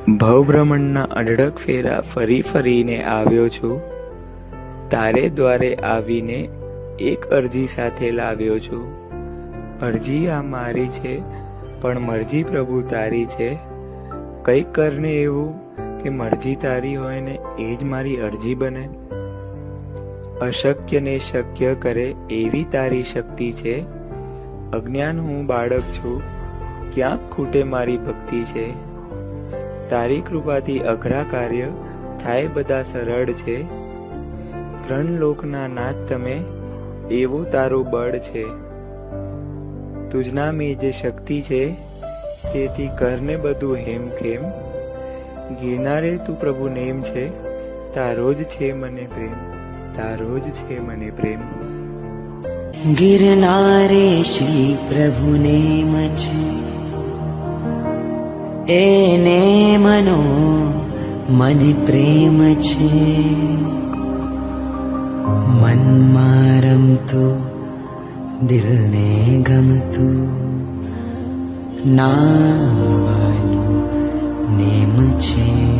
ભવભ્રમણના અઢળક ફેરા ફરી ફરીને આવ્યો છું, તારે દ્વારે આવીને એક અરજી સાથે લાવ્યો છું. અરજી આ મારી છે, પણ મરજી પ્રભુ તારી છે. કંઈક કરને એવું કે મરજી તારી હોય ને એ જ મારી અરજી બને. અશક્યને શક્ય કરે એવી તારી શક્તિ છે. અજ્ઞાન હું બાળક છું, ક્યાંક ખૂટે મારી ભક્તિ છે. તારી કૃપાથી અઘરા કાર્ય થાય બધા સરળ છે. ત્રણ લોકના નાથ તમે, એવું તારું બળ છે. તુજનામી જે શક્તિ છે, તેથી કરને બધું હેમખેમ. ગિરનારે તું પ્રભુ નેમ છે, તારો જ છે મને પ્રેમ, તારો જ છે મને પ્રેમ. ગિરનારે શ્રી પ્રભુ નેમ છે, એને મનો મને પ્રેમ છે. મનમાં રમતું દિલને ગમતું નામવાનું નેમ છે.